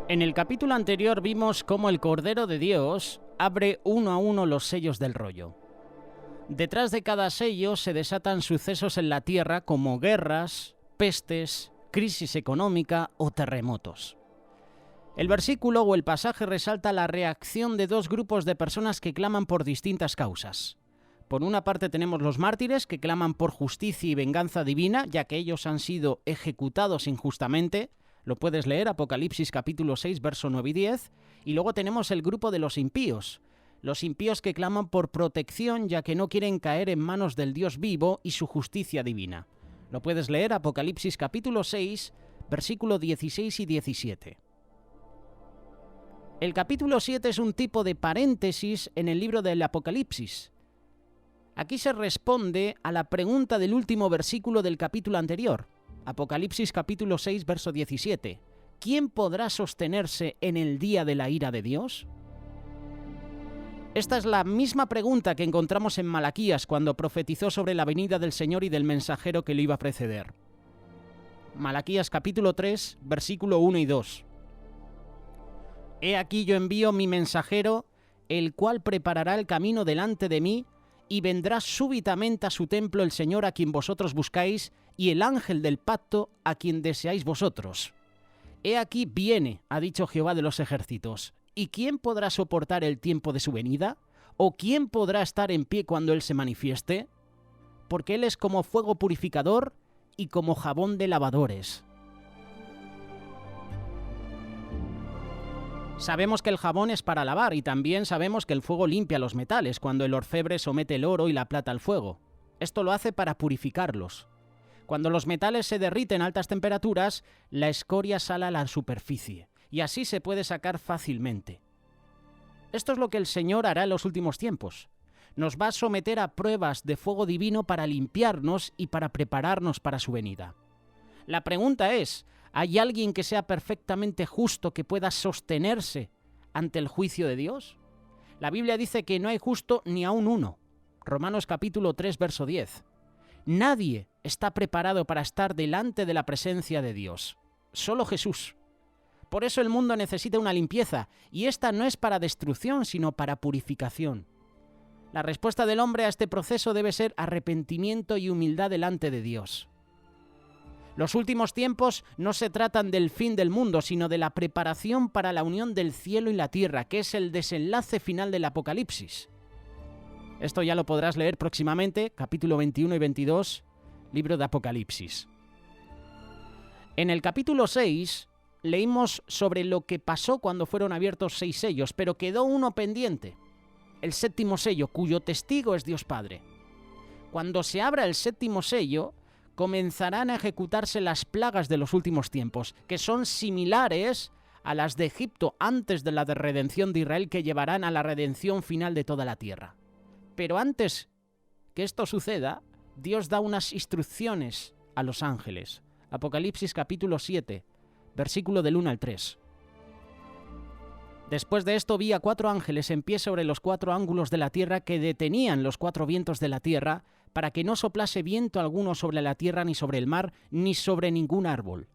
En el capítulo anterior vimos cómo el Cordero de Dios abre uno a uno los sellos del rollo. Detrás de cada sello se desatan sucesos en la tierra como guerras, pestes, crisis económica o terremotos. El versículo o el pasaje resalta la reacción de dos grupos de personas que claman por distintas causas. Por una parte tenemos los mártires que claman por justicia y venganza divina, ya que ellos han sido ejecutados injustamente. Lo puedes leer, Apocalipsis capítulo 6, verso 9 y 10. Y luego tenemos el grupo de los impíos que claman por protección, ya que no quieren caer en manos del Dios vivo y su justicia divina. Lo puedes leer, Apocalipsis capítulo 6, versículo 16 y 17. El capítulo 7 es un tipo de paréntesis en el libro del Apocalipsis. Aquí se responde a la pregunta del último versículo del capítulo anterior, Apocalipsis capítulo 6, verso 17. ¿Quién podrá sostenerse en el día de la ira de Dios? Esta es la misma pregunta que encontramos en Malaquías cuando profetizó sobre la venida del Señor y del mensajero que lo iba a preceder. Malaquías capítulo 3, versículo 1 y 2. He aquí yo envío mi mensajero, el cual preparará el camino delante de mí, y vendrá súbitamente a su templo el Señor a quien vosotros buscáis, y el ángel del pacto a quien deseáis vosotros. He aquí viene, ha dicho Jehová de los ejércitos. ¿Y quién podrá soportar el tiempo de su venida? ¿O quién podrá estar en pie cuando Él se manifieste? Porque Él es como fuego purificador y como jabón de lavadores. Sabemos que el jabón es para lavar y también sabemos que el fuego limpia los metales cuando el orfebre somete el oro y la plata al fuego. Esto lo hace para purificarlos. Cuando los metales se derriten a altas temperaturas, la escoria sale a la superficie y así se puede sacar fácilmente. Esto es lo que el Señor hará en los últimos tiempos. Nos va a someter a pruebas de fuego divino para limpiarnos y para prepararnos para su venida. La pregunta es, ¿hay alguien que sea perfectamente justo que pueda sostenerse ante el juicio de Dios? La Biblia dice que no hay justo ni aun uno. Romanos capítulo 3, verso 10. Nadie está preparado para estar delante de la presencia de Dios. Solo Jesús. Por eso el mundo necesita una limpieza, y esta no es para destrucción, sino para purificación. La respuesta del hombre a este proceso debe ser arrepentimiento y humildad delante de Dios. Los últimos tiempos no se tratan del fin del mundo, sino de la preparación para la unión del cielo y la tierra, que es el desenlace final del Apocalipsis. Esto ya lo podrás leer próximamente, capítulo 21 y 22, libro de Apocalipsis. En el capítulo 6 leímos sobre lo que pasó cuando fueron abiertos 6 sellos, pero quedó uno pendiente, el séptimo sello, cuyo testigo es Dios Padre. Cuando se abra el séptimo sello, comenzarán a ejecutarse las plagas de los últimos tiempos, que son similares a las de Egipto antes de la redención de Israel, que llevarán a la redención final de toda la tierra. Pero antes que esto suceda, Dios da unas instrucciones a los ángeles. Apocalipsis capítulo 7, versículo del 1 al 3. Después de esto vi a 4 ángeles en pie sobre los 4 ángulos de la tierra que detenían los 4 vientos de la tierra para que no soplase viento alguno sobre la tierra ni sobre el mar ni sobre ningún árbol.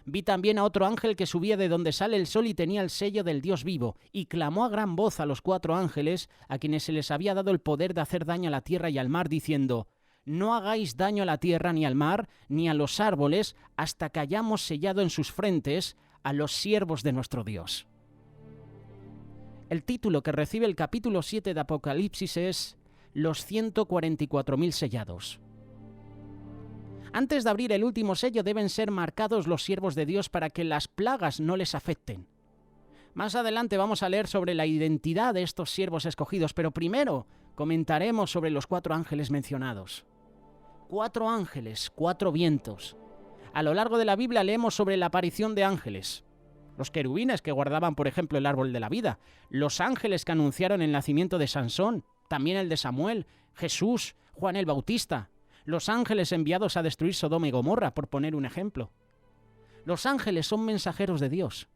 Vi también a otro ángel que subía de donde sale el sol y tenía el sello del Dios vivo, y clamó a gran voz a los 4 ángeles a quienes se les había dado el poder de hacer daño a la tierra y al mar, diciendo: no hagáis daño a la tierra ni al mar ni a los árboles hasta que hayamos sellado en sus frentes a los siervos de nuestro Dios. El título que recibe el capítulo 7 de Apocalipsis es Los 144.000 sellados. Antes de abrir el último sello deben ser marcados los siervos de Dios para que las plagas no les afecten. Más adelante vamos a leer sobre la identidad de estos siervos escogidos, pero primero comentaremos sobre los 4 ángeles mencionados. 4 ángeles, 4 vientos. A lo largo de la Biblia leemos sobre la aparición de ángeles. Los querubines que guardaban, por ejemplo, el árbol de la vida. Los ángeles que anunciaron el nacimiento de Sansón. También el de Samuel, Jesús, Juan el Bautista. Los ángeles enviados a destruir Sodoma y Gomorra, por poner un ejemplo. Los ángeles son mensajeros de Dios.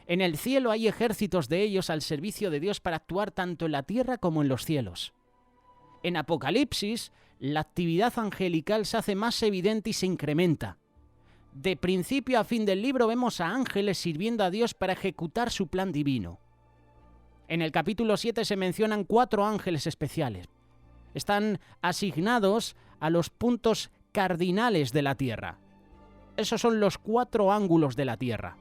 En el cielo hay ejércitos de ellos al servicio de Dios para actuar tanto en la tierra como en los cielos. En Apocalipsis, la actividad angelical se hace más evidente y se incrementa. De principio a fin del libro vemos a ángeles sirviendo a Dios para ejecutar su plan divino. En el capítulo 7 se mencionan 4 ángeles especiales. Están asignados a los puntos cardinales de la tierra. Esos son los 4 ángulos de la tierra: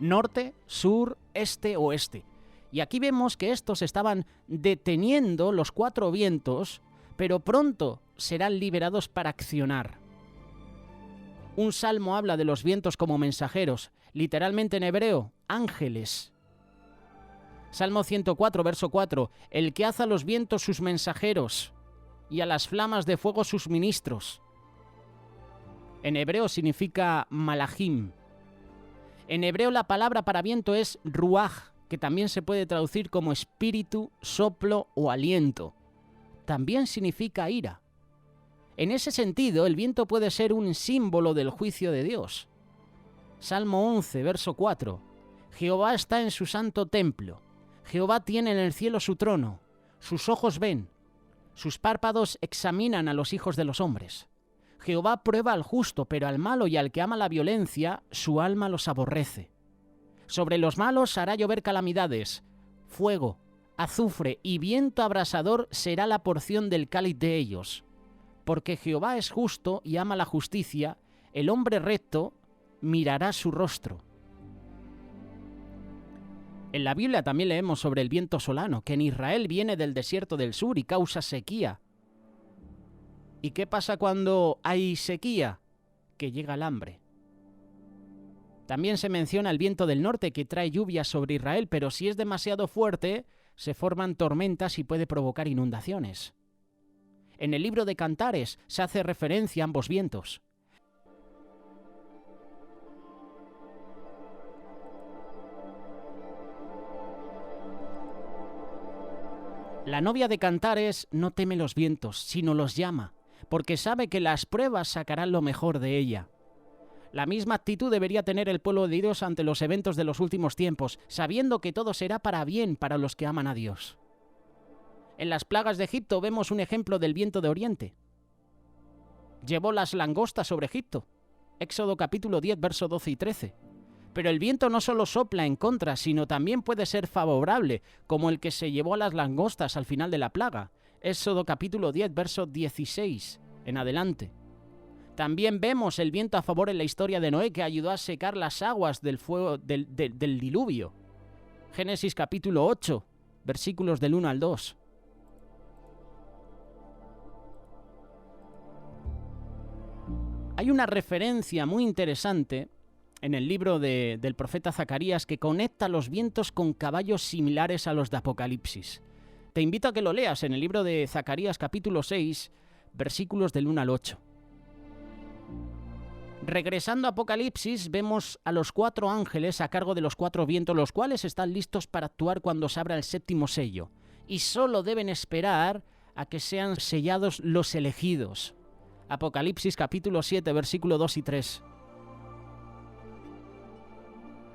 norte, sur, este, oeste. Y aquí vemos que estos estaban deteniendo los 4 vientos, pero pronto serán liberados para accionar. Un salmo habla de los vientos como mensajeros, literalmente en hebreo, ángeles. Salmo 104, verso 4, el que hace a los vientos sus mensajeros y a las flamas de fuego sus ministros. En hebreo significa malachim. En hebreo la palabra para viento es ruaj, que también se puede traducir como espíritu, soplo o aliento. También significa ira. En ese sentido, el viento puede ser un símbolo del juicio de Dios. Salmo 11, verso 4. Jehová está en su santo templo. Jehová tiene en el cielo su trono. Sus ojos ven. Sus párpados examinan a los hijos de los hombres. Jehová prueba al justo, pero al malo y al que ama la violencia, su alma los aborrece. Sobre los malos hará llover calamidades. Fuego, azufre y viento abrasador será la porción del cáliz de ellos. Porque Jehová es justo y ama la justicia, el hombre recto mirará su rostro. En la Biblia también leemos sobre el viento solano, que en Israel viene del desierto del sur y causa sequía. ¿Y qué pasa cuando hay sequía? Que llega el hambre. También se menciona el viento del norte que trae lluvias sobre Israel, pero si es demasiado fuerte, se forman tormentas y puede provocar inundaciones. En el libro de Cantares se hace referencia a ambos vientos. La novia de Cantares no teme los vientos, sino los llama, porque sabe que las pruebas sacarán lo mejor de ella. La misma actitud debería tener el pueblo de Dios ante los eventos de los últimos tiempos, sabiendo que todo será para bien para los que aman a Dios. En las plagas de Egipto vemos un ejemplo del viento de Oriente. Llevó las langostas sobre Egipto. Éxodo capítulo 10, verso 12 y 13. Pero el viento no solo sopla en contra, sino también puede ser favorable, como el que se llevó a las langostas al final de la plaga. Éxodo capítulo 10, verso 16 en adelante. También vemos el viento a favor en la historia de Noé, que ayudó a secar las aguas del fuego del diluvio. Génesis capítulo 8, versículos del 1 al 2. Hay una referencia muy interesante en el libro del profeta Zacarías que conecta los vientos con caballos similares a los de Apocalipsis. Te invito a que lo leas en el libro de Zacarías capítulo 6, versículos del 1 al 8. Regresando a Apocalipsis, vemos a los 4 ángeles a cargo de los 4 vientos, los cuales están listos para actuar cuando se abra el 7º sello, y solo deben esperar a que sean sellados los elegidos. Apocalipsis capítulo 7, versículo 2 y 3.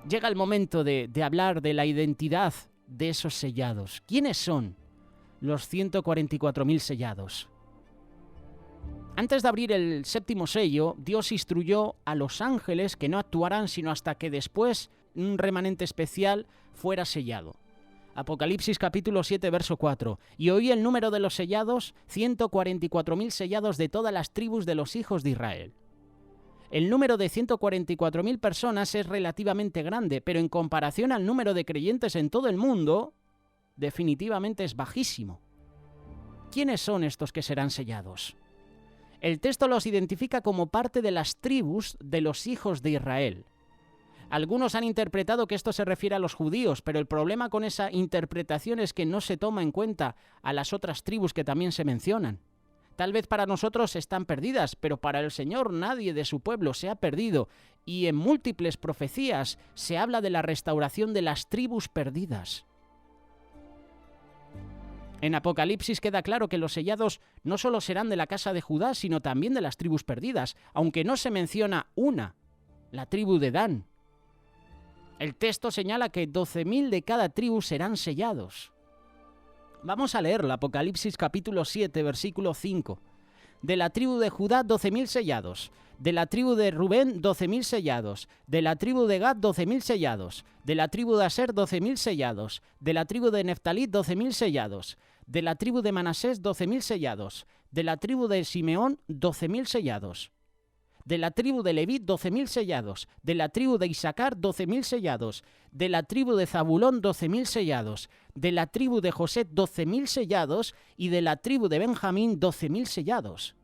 Llega el momento de hablar de la identidad de esos sellados. ¿Quiénes son los 144.000 sellados? Antes de abrir el 7º sello, Dios instruyó a los ángeles que no actuaran sino hasta que después un remanente especial fuera sellado. Apocalipsis capítulo 7, verso 4. Y oí el número de los sellados, 144.000 sellados de todas las tribus de los hijos de Israel. El número de 144.000 personas es relativamente grande, pero en comparación al número de creyentes en todo el mundo, definitivamente es bajísimo. ¿Quiénes son estos que serán sellados? El texto los identifica como parte de las tribus de los hijos de Israel. Algunos han interpretado que esto se refiere a los judíos, pero el problema con esa interpretación es que no se toma en cuenta a las otras tribus que también se mencionan. Tal vez para nosotros están perdidas, pero para el Señor nadie de su pueblo se ha perdido, y en múltiples profecías se habla de la restauración de las tribus perdidas. En Apocalipsis queda claro que los sellados no solo serán de la casa de Judá, sino también de las tribus perdidas, aunque no se menciona una, la tribu de Dan. El texto señala que 12.000 de cada tribu serán sellados. Vamos a leerlo, Apocalipsis capítulo 7, versículo 5. De la tribu de Judá, 12.000 sellados. De la tribu de Rubén, 12.000 sellados. De la tribu de Gad, 12.000 sellados. De la tribu de Aser, 12.000 sellados. De la tribu de Neftalí, 12.000 sellados. De la tribu de Manasés, 12.000 sellados. De la tribu de Simeón, 12.000 sellados. De la tribu de Leví, 12.000 sellados. De la tribu de Isaacar, 12.000 sellados. De la tribu de Zabulón, 12.000 sellados. De la tribu de José, 12.000 sellados. Y de la tribu de Benjamín, 12.000 sellados.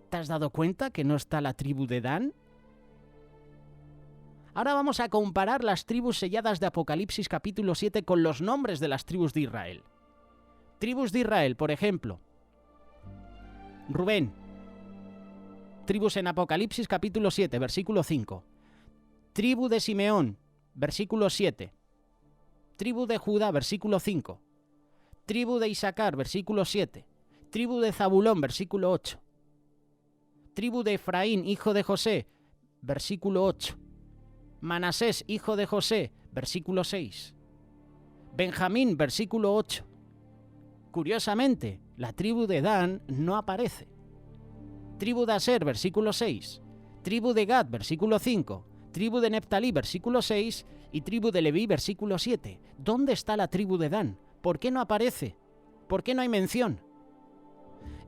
¿Te has dado cuenta que no está la tribu de Dan? Ahora vamos a comparar las tribus selladas de Apocalipsis capítulo 7 con los nombres de las tribus de Israel. Tribus de Israel, por ejemplo. Rubén. Tribus en Apocalipsis capítulo 7, versículo 5. Tribu de Simeón, versículo 7. Tribu de Judá, versículo 5. Tribu de Isaacar, versículo 7. Tribu de Zabulón, versículo 8. Tribu de Efraín, hijo de José, versículo 8. Manasés, hijo de José, versículo 6. Benjamín, versículo 8. Curiosamente, la tribu de Dan no aparece. Tribu de Aser, versículo 6. Tribu de Gad, versículo 5. Tribu de Neftalí, versículo 6. Y tribu de Leví, versículo 7. ¿Dónde está la tribu de Dan? ¿Por qué no aparece? ¿Por qué no hay mención?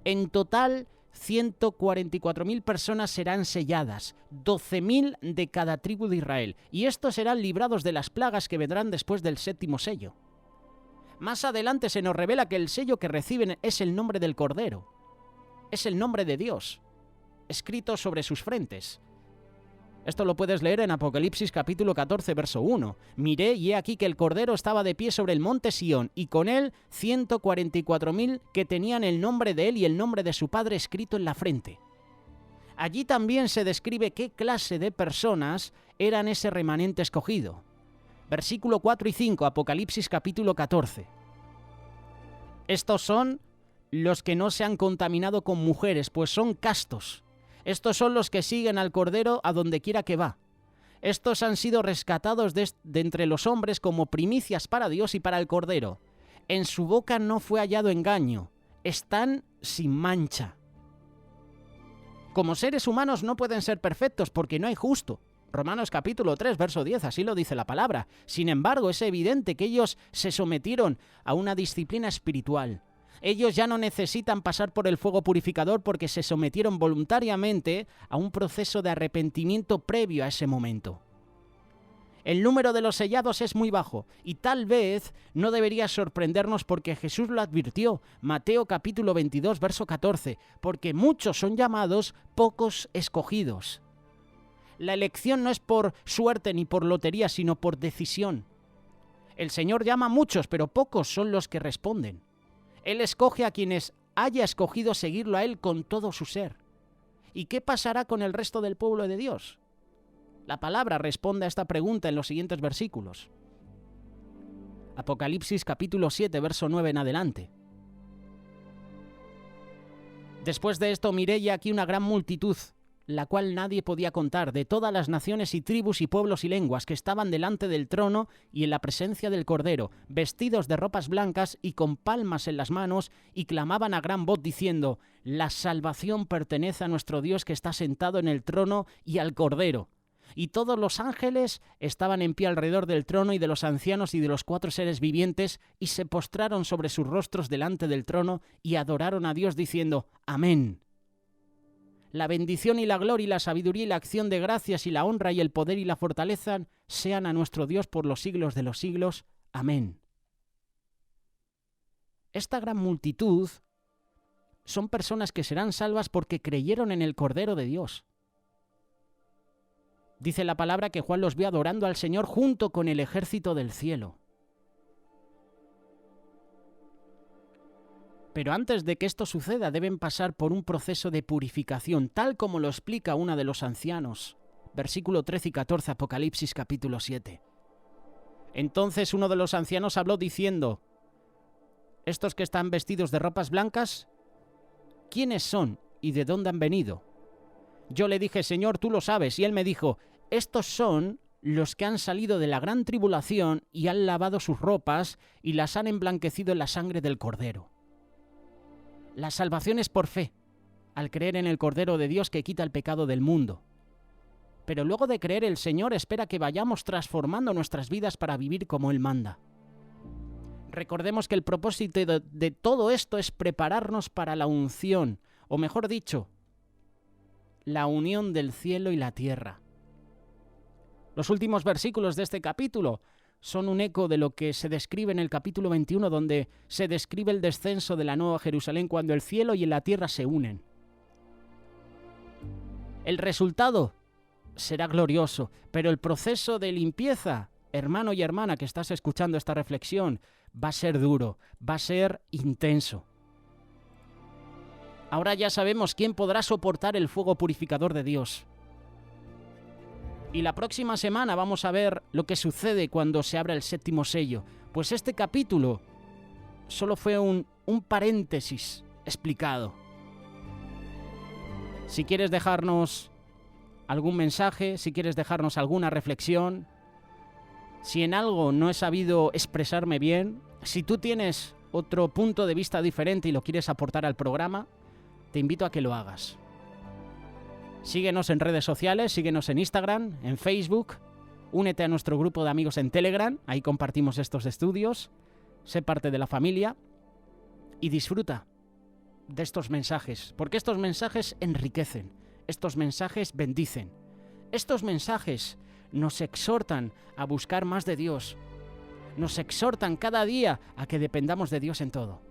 En total, 144.000 personas serán selladas, 12.000 de cada tribu de Israel. Y estos serán librados de las plagas que vendrán después del séptimo sello. Más adelante se nos revela que el sello que reciben es el nombre del Cordero. Es el nombre de Dios, escrito sobre sus frentes. Esto lo puedes leer en Apocalipsis capítulo 14, verso 1. Miré y he aquí que el Cordero estaba de pie sobre el monte Sión, y con él 144.000 que tenían el nombre de él y el nombre de su Padre escrito en la frente. Allí también se describe qué clase de personas eran ese remanente escogido. Versículo 4 y 5, Apocalipsis capítulo 14. Estos son los que no se han contaminado con mujeres, pues son castos. Estos son los que siguen al Cordero a donde quiera que va. Estos han sido rescatados de entre los hombres como primicias para Dios y para el Cordero. En su boca no fue hallado engaño. Están sin mancha. Como seres humanos no pueden ser perfectos porque no hay justo. Romanos capítulo 3, verso 10, así lo dice la palabra. Sin embargo, es evidente que ellos se sometieron a una disciplina espiritual. Ellos ya no necesitan pasar por el fuego purificador porque se sometieron voluntariamente a un proceso de arrepentimiento previo a ese momento. El número de los sellados es muy bajo y tal vez no debería sorprendernos porque Jesús lo advirtió. Mateo capítulo 22, verso 14, porque muchos son llamados, pocos escogidos. La elección no es por suerte ni por lotería, sino por decisión. El Señor llama a muchos, pero pocos son los que responden. Él escoge a quienes haya escogido seguirlo a Él con todo su ser. ¿Y qué pasará con el resto del pueblo de Dios? La palabra responde a esta pregunta en los siguientes versículos. Apocalipsis capítulo 7, verso 9 en adelante. Después de esto miré y aquí una gran multitud, la cual nadie podía contar, de todas las naciones y tribus y pueblos y lenguas que estaban delante del trono y en la presencia del Cordero, vestidos de ropas blancas y con palmas en las manos, y clamaban a gran voz diciendo: la salvación pertenece a nuestro Dios que está sentado en el trono y al Cordero. Y todos los ángeles estaban en pie alrededor del trono y de los ancianos y de los 4 seres vivientes, y se postraron sobre sus rostros delante del trono y adoraron a Dios diciendo: amén. La bendición y la gloria y la sabiduría y la acción de gracias y la honra y el poder y la fortaleza sean a nuestro Dios por los siglos de los siglos. Amén. Esta gran multitud son personas que serán salvas porque creyeron en el Cordero de Dios. Dice la palabra que Juan los vio adorando al Señor junto con el ejército del cielo. Pero antes de que esto suceda deben pasar por un proceso de purificación, tal como lo explica uno de los ancianos. Versículo 13 y 14, Apocalipsis capítulo 7. Entonces uno de los ancianos habló diciendo: ¿estos que están vestidos de ropas blancas, quiénes son y de dónde han venido? Yo le dije: Señor, tú lo sabes. Y él me dijo: estos son los que han salido de la gran tribulación y han lavado sus ropas y las han emblanquecido en la sangre del Cordero. La salvación es por fe, al creer en el Cordero de Dios que quita el pecado del mundo. Pero luego de creer, el Señor espera que vayamos transformando nuestras vidas para vivir como Él manda. Recordemos que el propósito de todo esto es prepararnos para la unción, o mejor dicho, la unión del cielo y la tierra. Los últimos versículos de este capítulo son un eco de lo que se describe en el capítulo 21, donde se describe el descenso de la Nueva Jerusalén cuando el cielo y la tierra se unen. El resultado será glorioso, pero el proceso de limpieza, hermano y hermana que estás escuchando esta reflexión, va a ser duro, va a ser intenso. Ahora ya sabemos quién podrá soportar el fuego purificador de Dios. Y la próxima semana vamos a ver lo que sucede cuando se abra el séptimo sello. Pues este capítulo solo fue un paréntesis explicado. Si quieres dejarnos algún mensaje, si quieres dejarnos alguna reflexión, si en algo no he sabido expresarme bien, si tú tienes otro punto de vista diferente y lo quieres aportar al programa, te invito a que lo hagas. Síguenos en redes sociales, síguenos en Instagram, en Facebook, únete a nuestro grupo de amigos en Telegram, ahí compartimos estos estudios, sé parte de la familia y disfruta de estos mensajes, porque estos mensajes enriquecen, estos mensajes bendicen, estos mensajes nos exhortan a buscar más de Dios, nos exhortan cada día a que dependamos de Dios en todo.